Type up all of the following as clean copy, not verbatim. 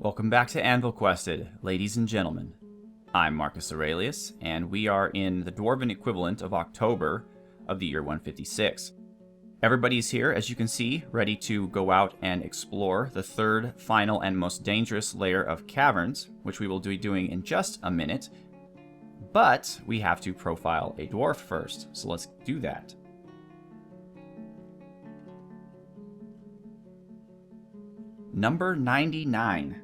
Welcome back to Anvilquested, ladies and gentlemen. I'm Marcus Aurelius, and we are in the Dwarven equivalent of October of the year 156. Everybody's here, as you can see, ready to go out and explore the third, final, and most dangerous layer of Caverns, which we will be doing in just a minute. But we have to profile a dwarf first, so let's do that. Number 99.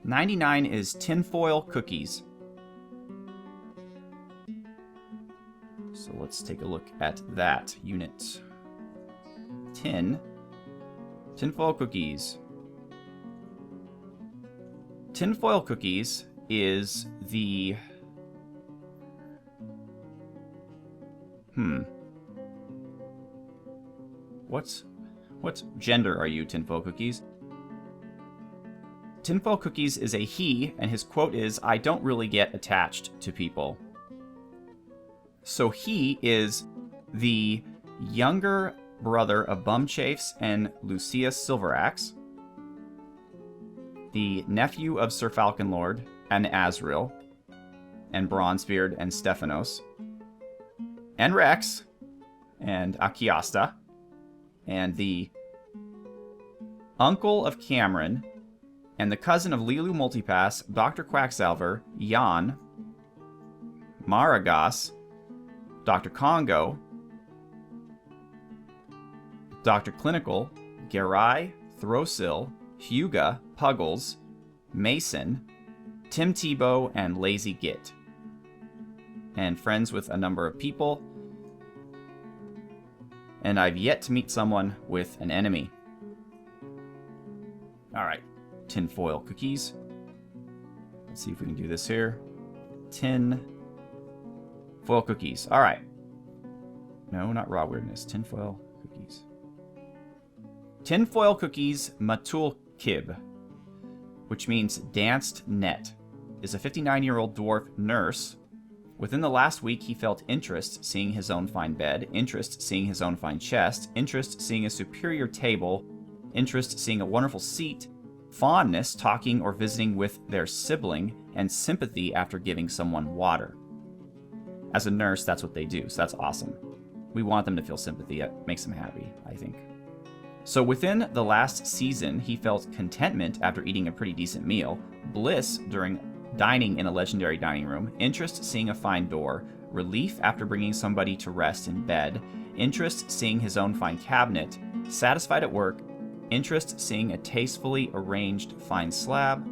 99 is Tinfoil Cookies. So let's take a look at that unit. Tinfoil Cookies. Tinfoil Cookies is the... What gender are you, Tinfoil Cookies? Tinfoil Cookies is a he, and his quote is, "I don't really get attached to people." So he is the younger brother of Bumchafes and Lucius Silveraxe, the nephew of Sir Falconlord and Azrael, and Bronzebeard and Stephanos, and Rex, and Akiasta, and the uncle of Cameron, and the cousin of Lilu Multipass, Dr. Quacksalver, Jan, Maragas, Dr. Congo, Dr. Clinical, Garai, Throsil, Huga, Puggles, Mason, Tim Tebow, and Lazy Git. And friends with a number of people. And I've yet to meet someone with an enemy. Alright, Tinfoil Cookies. Let's see if we can do this here. Tinfoil Cookies. Alright. No, not Raw Weirdness. Tinfoil Cookies. Tinfoil Cookies Matulkib, which means danced net, is a 59-year-old dwarf nurse. Within the last week, he felt interest seeing his own fine bed, interest seeing his own fine chest, interest seeing a superior table, interest seeing a wonderful seat, fondness talking or visiting with their sibling, and sympathy after giving someone water. As a nurse, that's what they do, so that's awesome. We want them to feel sympathy. It makes them happy, I think. So within the last season, he felt contentment after eating a pretty decent meal, bliss during dining in a legendary dining room, interest seeing a fine door, relief after bringing somebody to rest in bed, interest seeing his own fine cabinet, satisfied at work, interest seeing a tastefully arranged fine slab,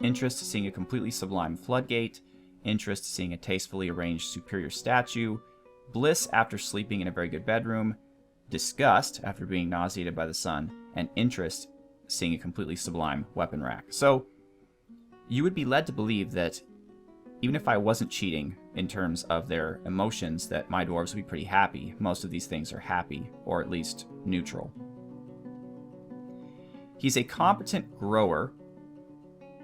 interest seeing a completely sublime floodgate, interest seeing a tastefully arranged superior statue, bliss after sleeping in a very good bedroom, disgust after being nauseated by the sun, and interest seeing a completely sublime weapon rack. So you would be led to believe that even if I wasn't cheating in terms of their emotions, that my dwarves would be pretty happy. Most of these things are happy, or at least neutral. He's a competent grower.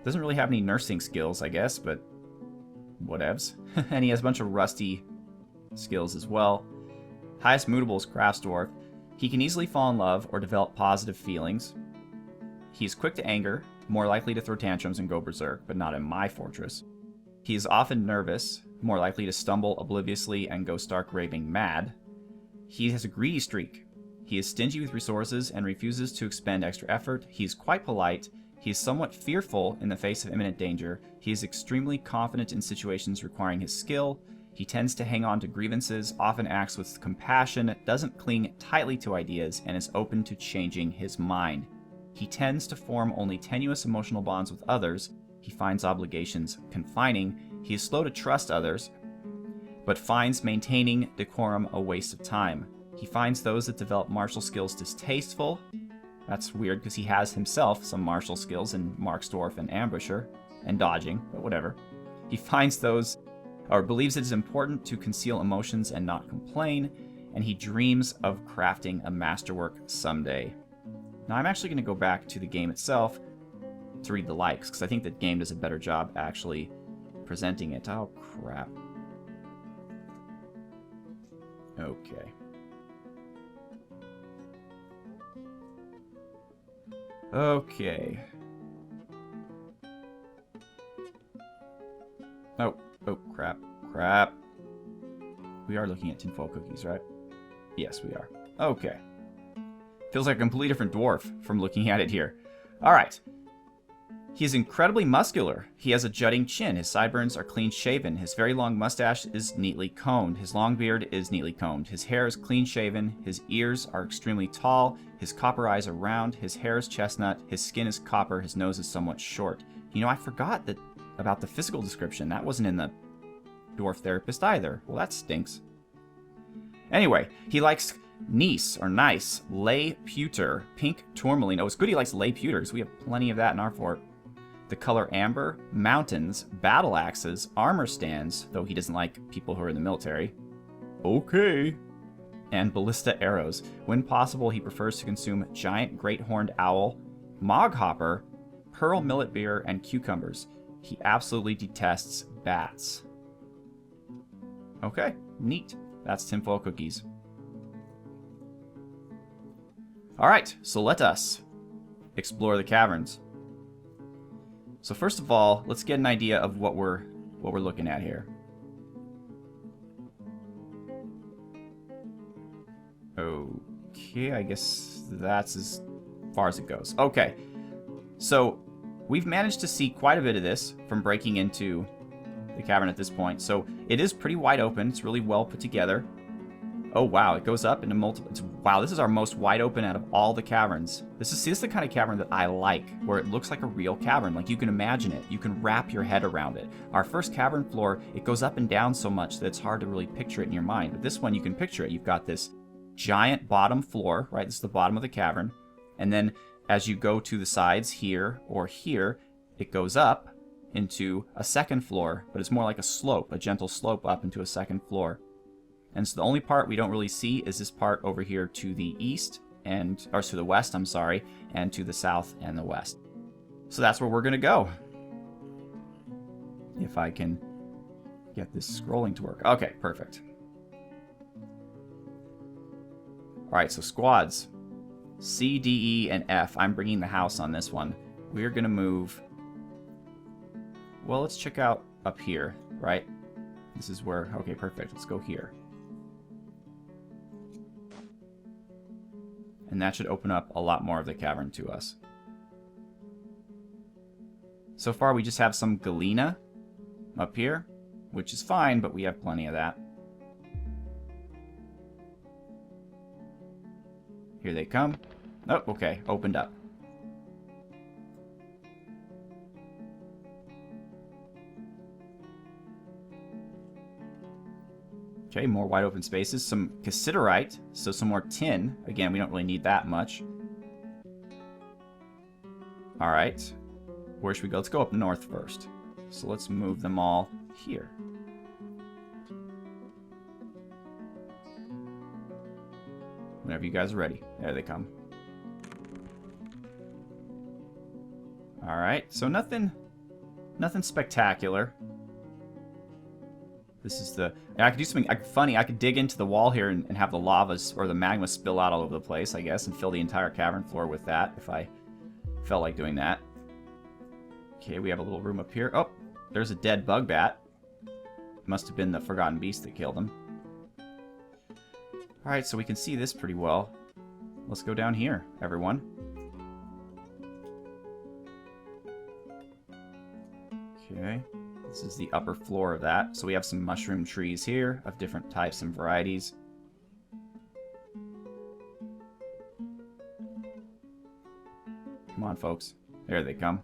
Doesn't really have any nursing skills, I guess, but whatevs. And he has a bunch of rusty skills as well. Highest moodable is Crafts Dwarf. He can easily fall in love or develop positive feelings. He's quick to anger, more likely to throw tantrums and go berserk, but not in my fortress. He is often nervous, more likely to stumble obliviously and go stark raving mad. He has a greedy streak. He is stingy with resources and refuses to expend extra effort. He is quite polite. He is somewhat fearful in the face of imminent danger. He is extremely confident in situations requiring his skill. He tends to hang on to grievances, often acts with compassion, doesn't cling tightly to ideas, and is open to changing his mind. He tends to form only tenuous emotional bonds with others. He finds obligations confining. He is slow to trust others, but finds maintaining decorum a waste of time. He finds those that develop martial skills distasteful. That's weird because he has himself some martial skills in Marksdwarf and Ambusher, and dodging, but whatever. He finds those, or believes it is important to conceal emotions and not complain, and he dreams of crafting a masterwork someday. Now I'm actually going to go back to the game itself to read the likes, because I think the game does a better job actually presenting it. Oh, crap. Okay. Okay. Oh, crap. Crap. We are looking at tinfoil cookies, right? Yes, we are. Okay. Feels like a completely different dwarf from looking at it here. Alright. He is incredibly muscular. He has a jutting chin. His sideburns are clean shaven. His very long mustache is neatly combed. His long beard is neatly combed. His hair is clean shaven. His ears are extremely tall. His copper eyes are round. His hair is chestnut. His skin is copper. His nose is somewhat short. You know, I forgot about the physical description. That wasn't in the dwarf therapist either. Well, that stinks. Anyway, he likes nice, lay pewter, pink tourmaline. Oh, it's good he likes lay pewter, because we have plenty of that in our fort. The color amber, mountains, battle axes, armor stands, though he doesn't like people who are in the military. Okay. And ballista arrows. When possible, he prefers to consume giant great horned owl, moghopper, pearl millet beer, and cucumbers. He absolutely detests bats. Okay, neat. That's tinfoil cookies. Alright, so let us explore the caverns. So first of all, let's get an idea of what we're looking at here. Okay, I guess that's as far as it goes. Okay, so we've managed to see quite a bit of this from breaking into the cavern at this point. So it is pretty wide open. It's really well put together. Oh wow, it goes up into multiple. Wow, this is our most wide open out of all the caverns. This is the kind of cavern that I like, where it looks like a real cavern. Like you can imagine it. You can wrap your head around it. Our first cavern floor, it goes up and down so much that it's hard to really picture it in your mind. But this one, you can picture it. You've got this giant bottom floor, right? This is the bottom of the cavern. And then as you go to the sides here or here, it goes up into a second floor, but it's more like a slope, a gentle slope up into a second floor. And so the only part we don't really see is this part over here to the east, or to the west, I'm sorry, and to the south and the west. So that's where we're going to go. If I can get this scrolling to work. Okay, perfect. Alright, so squads. C, D, E, and F. I'm bringing the house on this one. We're going to move... Well, let's check out up here, right? This is where... Okay, perfect. Let's go here. And that should open up a lot more of the cavern to us. So far, we just have some galena up here, which is fine, but we have plenty of that. Here they come. Oh, okay, opened up. Okay, more wide open spaces. Some cassiterite, so some more tin. Again, we don't really need that much. Alright. Where should we go? Let's go up north first. So let's move them all here. Whenever you guys are ready. There they come. Alright, so nothing spectacular. This is the... I could do something funny. I could dig into the wall here and have the lavas or the magma spill out all over the place, I guess, and fill the entire cavern floor with that if I felt like doing that. Okay, we have a little room up here. Oh, there's a dead bug bat. Must have been the forgotten beast that killed him. Alright, so we can see this pretty well. Let's go down here, everyone. Okay. This is the upper floor of that. So we have some mushroom trees here of different types and varieties. Come on, folks. There they come.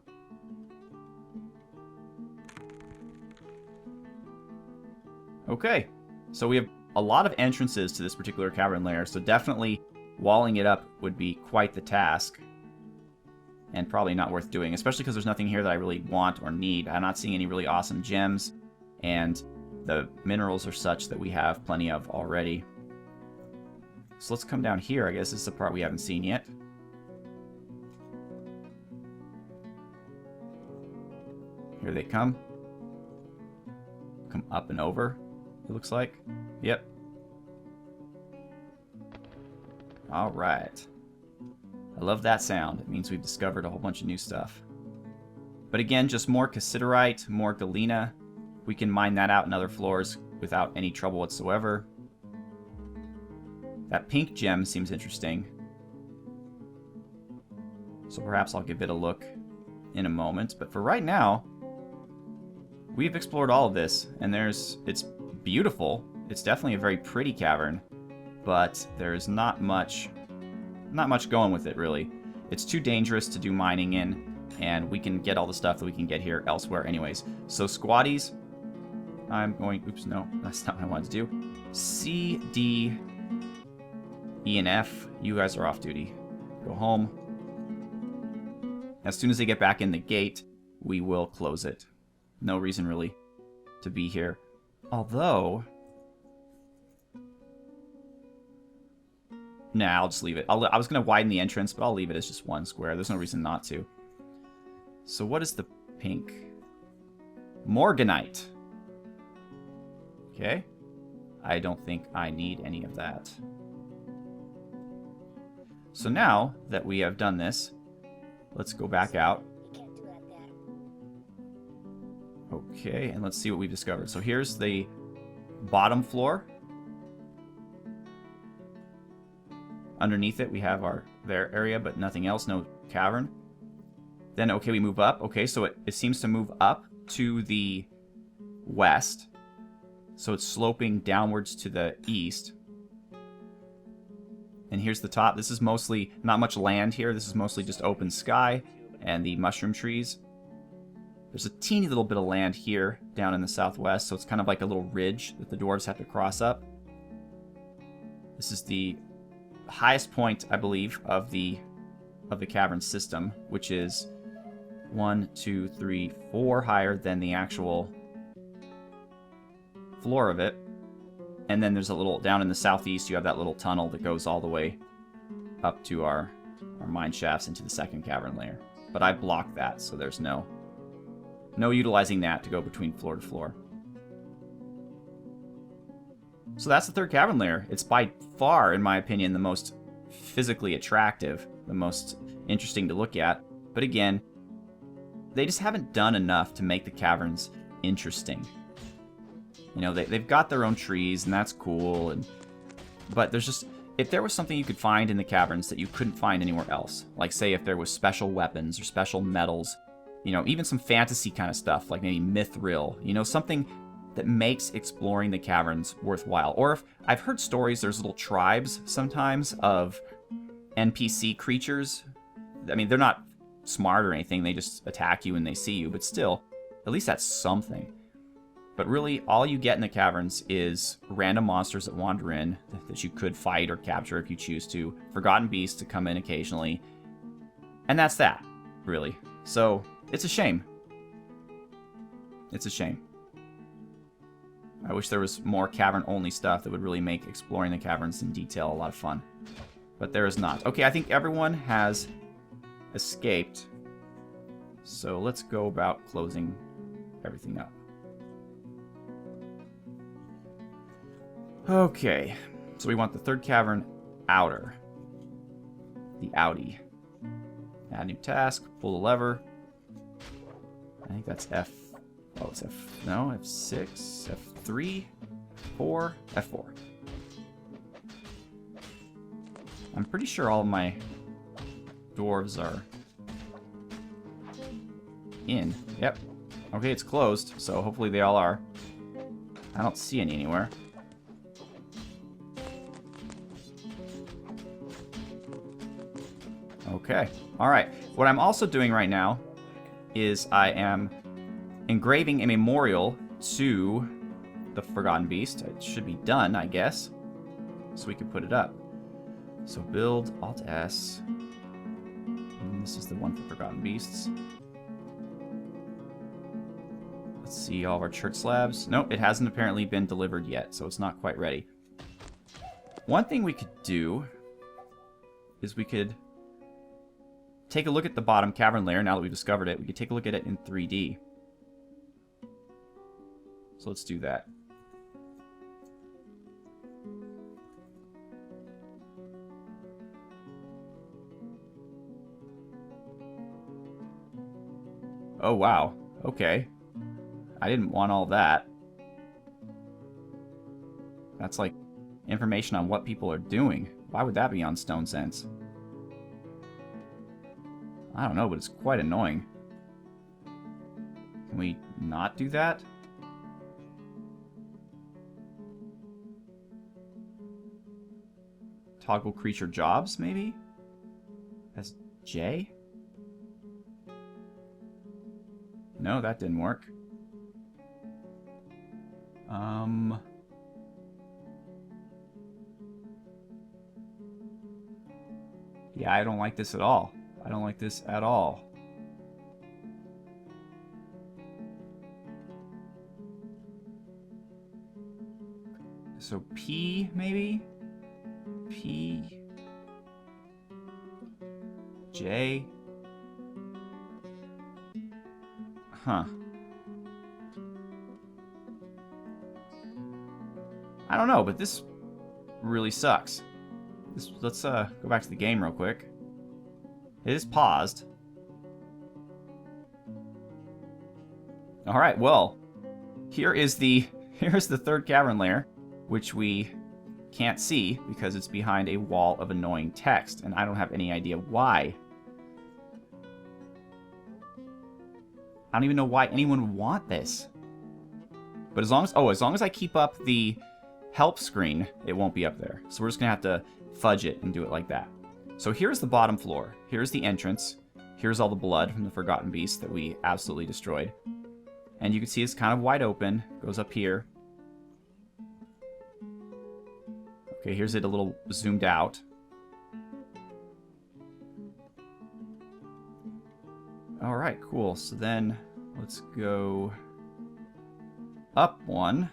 Okay. So we have a lot of entrances to this particular cavern lair, so definitely walling it up would be quite the task. And probably not worth doing, especially because there's nothing here that I really want or need. I'm not seeing any really awesome gems, and the minerals are such that we have plenty of already. So let's come down here. I guess this is the part we haven't seen yet. Here they come. Come up and over, it looks like. Yep. Alright. I love that sound. It means we've discovered a whole bunch of new stuff. But again, just more cassiterite, more galena. We can mine that out in other floors without any trouble whatsoever. That pink gem seems interesting. So perhaps I'll give it a look in a moment. But for right now, we've explored all of this, and it's beautiful. It's definitely a very pretty cavern, but there's not much going with it, really. It's too dangerous to do mining in, and we can get all the stuff that we can get here elsewhere anyways. So squatties, oops, no, that's not what I wanted to do. C, D, E, and F, you guys are off duty. Go home. As soon as they get back in the gate, we will close it. No reason, really, to be here. Although... nah, I'll just leave it. I was going to widen the entrance, but I'll leave it as just one square. There's no reason not to. So what is the pink? Morganite. Okay. I don't think I need any of that. So now that we have done this, let's go back out. Okay, and let's see what we've discovered. So here's the bottom floor. Underneath it, we have their area, but nothing else, no cavern. Then, okay, we move up. Okay, so it seems to move up to the west. So it's sloping downwards to the east. And here's the top. This is mostly not much land here. This is mostly just open sky and the mushroom trees. There's a teeny little bit of land here down in the southwest, so it's kind of like a little ridge that the dwarves have to cross up. This is the highest point, I believe, of the cavern system, which is 1, 2, 3, 4 higher than the actual floor of it. And then there's a little, down in the southeast, you have that little tunnel that goes all the way up to our mine shafts into the second cavern layer. But I blocked that, so there's no utilizing that to go between floor to floor. So that's the third cavern layer. It's by far, in my opinion, the most physically attractive, the most interesting to look at. But again, they just haven't done enough to make the caverns interesting. You know, they've got their own trees, and that's cool. But there's just, if there was something you could find in the caverns that you couldn't find anywhere else, like say if there was special weapons or special metals, you know, even some fantasy kind of stuff, like maybe mithril, you know, something that makes exploring the caverns worthwhile. Or if I've heard stories, there's little tribes sometimes of NPC creatures. I mean, they're not smart or anything, they just attack you when they see you, but still, at least that's something. But really, all you get in the caverns is random monsters that wander in that you could fight or capture if you choose to, forgotten beasts to come in occasionally, and that's that, really. So, it's a shame. It's a shame. I wish there was more cavern-only stuff that would really make exploring the caverns in detail a lot of fun. But there is not. Okay, I think everyone has escaped. So let's go about closing everything up. Okay, so we want the third cavern outer. The outie. Add new task, pull the lever. I think that's F. Oh, it's F. No, F6, F3, 4, F4. I'm pretty sure all of my dwarves are in. Yep. Okay, it's closed, so hopefully they all are. I don't see any anywhere. Okay. Alright. What I'm also doing right now is I am engraving a memorial to the Forgotten Beast. It should be done, I guess, so we can put it up. So build, Alt-S. And this is the one for Forgotten Beasts. Let's see all of our church slabs. Nope, it hasn't apparently been delivered yet, so it's not quite ready. One thing we could do is we could take a look at the bottom cavern layer. Now that we've discovered it, we could take a look at it in 3D. So let's do that. Oh, wow. Okay. I didn't want all that. That's like information on what people are doing. Why would that be on Stone Sense? I don't know, but it's quite annoying. Can we not do that? Toggle creature jobs, maybe? That's J? No, that didn't work. Yeah, I don't like this at all. I don't like this at all. So P, maybe? P... J... Huh. I don't know, but this really sucks. Let's go back to the game real quick. It is paused. Alright, well, here's the third cavern layer, which we can't see because it's behind a wall of annoying text, and I don't have any idea why. I don't even know why anyone would want this. But as long as I keep up the help screen, it won't be up there. So we're just gonna have to fudge it and do it like that. So here's the bottom floor. Here's the entrance. Here's all the blood from the Forgotten Beast that we absolutely destroyed. And you can see it's kind of wide open. Goes up here. Okay, here's it a little zoomed out. Alright, cool. So then let's go up one.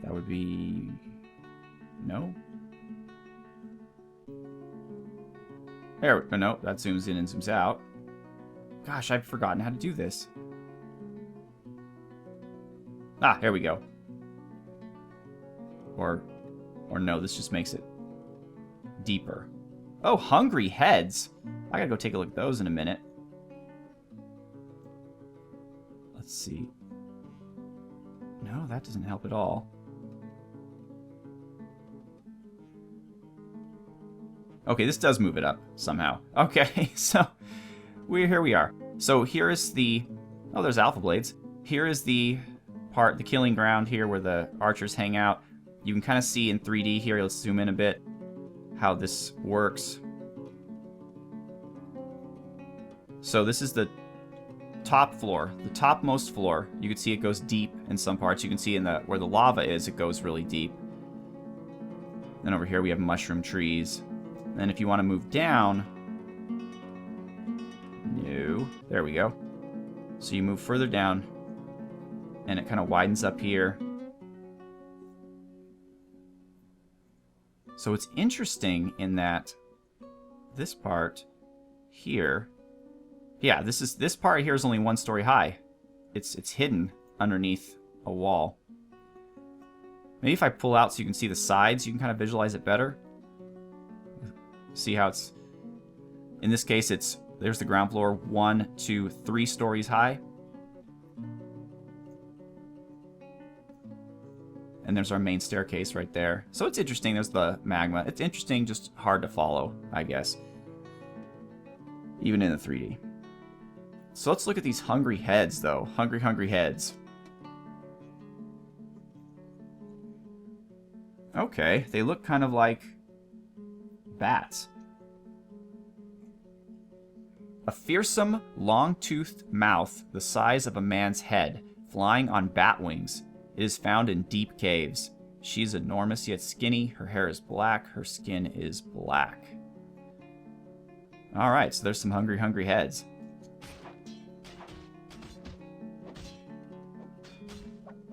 That would be... no? There, no, that zooms in and zooms out. Gosh, I've forgotten how to do this. Ah, here we go. Or no, this just makes it deeper. Oh, hungry heads! I gotta go take a look at those in a minute. Let's see. No, that doesn't help at all. Okay, this does move it up somehow. Okay, so here we are. So here is the... oh, there's alpha blades. Here is the part, the killing ground here where the archers hang out. You can kind of see in 3D here, let's zoom in a bit, how this works. So this is the top floor, the topmost floor. You can see it goes deep in some parts. You can see in where the lava is, it goes really deep. Then over here we have mushroom trees. Then if you want to move down, no, there we go. So you move further down, and it kind of widens up here. So it's interesting in that this part here, yeah, this part here is only 1 story high. It's hidden underneath a wall. Maybe if I pull out so you can see the sides, you can kind of visualize it better. See how it's, in this case, there's the ground floor, 1, 2, 3 stories high. And there's our main staircase right there. So it's interesting, there's the magma. It's interesting, just hard to follow, I guess. Even in the 3D. So let's look at these hungry heads, though. Hungry heads. Okay, they look kind of like bats. A fearsome, long-toothed mouth the size of a man's head, flying on bat wings. It is found in deep caves. She is enormous yet skinny. Her hair is black. Her skin is black. Alright, so there's some hungry heads.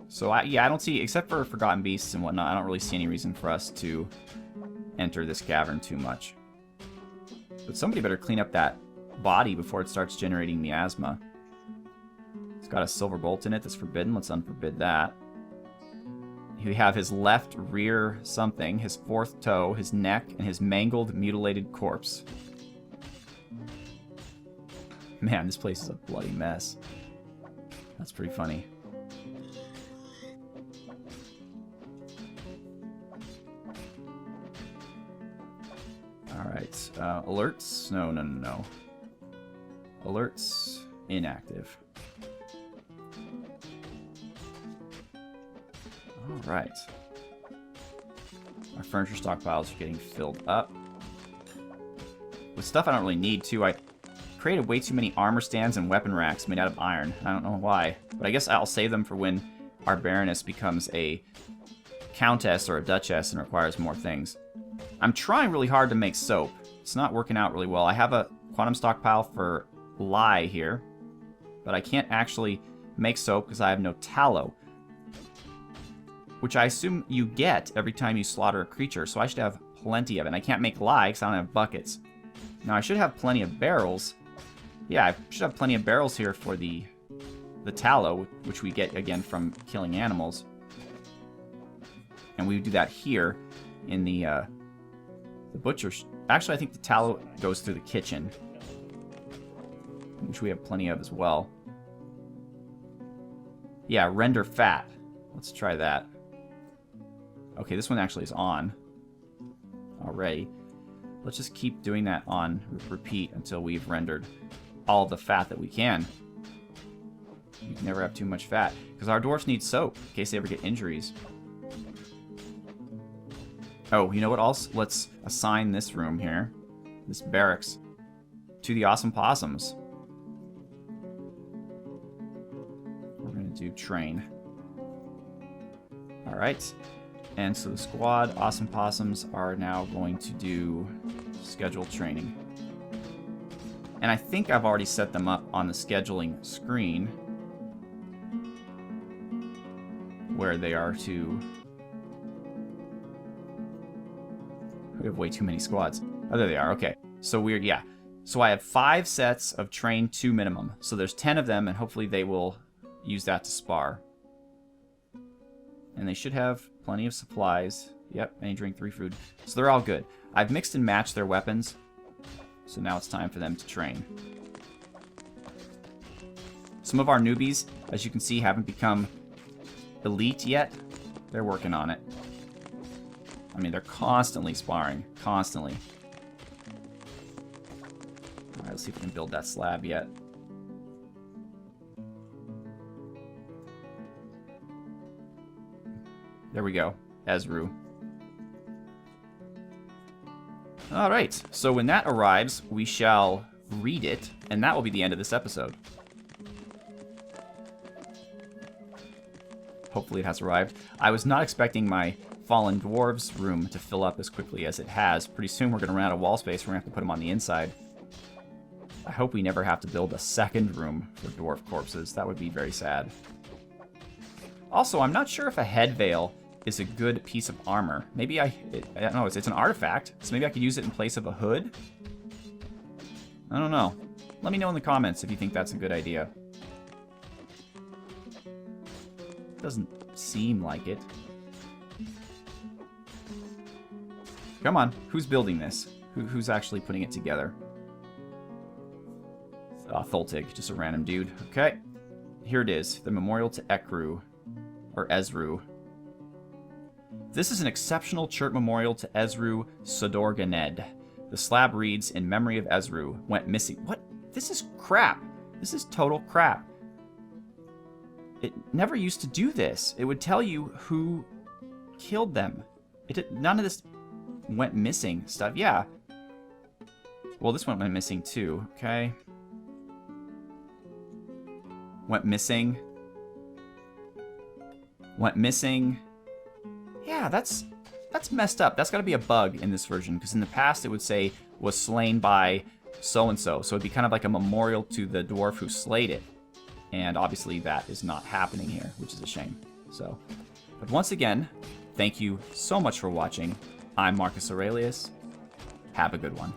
So, I don't see, except for Forgotten Beasts and whatnot, I don't really see any reason for us to enter this cavern too much. But somebody better clean up that body before it starts generating miasma. It's got a silver bolt in it that's forbidden. Let's unforbid that. We have his left rear something, his fourth toe, his neck, and his mangled, mutilated corpse. Man, this place is a bloody mess. That's pretty funny. Alright, alerts? No. Alerts, inactive. Alright. Our furniture stockpiles are getting filled up. With stuff I don't really need, too. I created way too many armor stands and weapon racks made out of iron. I don't know why. But I guess I'll save them for when our Baroness becomes a Countess or a Duchess and requires more things. I'm trying really hard to make soap. It's not working out really well. I have a quantum stockpile for lye here, but I can't actually make soap because I have no tallow, which I assume you get every time you slaughter a creature, so I should have plenty of it. And I can't make lye because I don't have buckets. Now, I should have plenty of barrels. Yeah, I should have plenty of barrels here for the tallow, which we get, again, from killing animals. And we do that here in the butcher's. Actually, I think the tallow goes through the kitchen, which we have plenty of as well. Yeah, render fat. Let's try that. Okay, this one actually is on already. Let's just keep doing that on repeat until we've rendered all the fat that we can. You can never have too much fat, because our dwarfs need soap in case they ever get injuries. Oh, you know what else? Let's assign this room here, this barracks, to the awesome possums. We're going to do train. Alright. And so the squad awesome possums are now going to do scheduled training. And I think I've already set them up on the scheduling screen where they are to... We have way too many squads. Oh, there they are. Okay. So we're, yeah. So I have 5 sets of train 2 minimum. So there's 10 of them, and hopefully they will use that to spar. And they should have plenty of supplies. Yep, any drink, 3 food. So they're all good. I've mixed and matched their weapons. So now it's time for them to train. Some of our newbies, as you can see, haven't become elite yet. They're working on it. I mean, they're constantly sparring. Constantly. Alright, let's see if we can build that slab yet. There we go. Ezru. Alright, so when that arrives, we shall read it, and that will be the end of this episode. Hopefully it has arrived. I was not expecting my Fallen Dwarves room to fill up as quickly as it has. Pretty soon we're going to run out of wall space. We're going to have to put them on the inside. I hope we never have to build a second room for dwarf corpses. That would be very sad. Also, I'm not sure if a head veil is a good piece of armor. Maybe I don't know, it's an artifact, so maybe I could use it in place of a hood? I don't know. Let me know in the comments if you think that's a good idea. Doesn't seem like it. Come on, who's building this? Who's actually putting it together? Tholtig, just a random dude. Okay, here it is, the memorial to Ekru, or Ezru. This is an exceptional church memorial to Ezru Sodorganed. The slab reads, "In memory of Ezru, went missing." What? This is crap. This is total crap. It never used to do this. It would tell you who killed them. None of this went missing stuff. Yeah. Well, this one went missing too. Okay. Went missing. Went missing. Yeah, that's messed up. That's got to be a bug in this version, because in the past it would say was slain by so-and-so. So it'd be kind of like a memorial to the dwarf who slayed it. And obviously that is not happening here, which is a shame. So, but once again, thank you so much for watching. I'm Marcus Aurelius. Have a good one.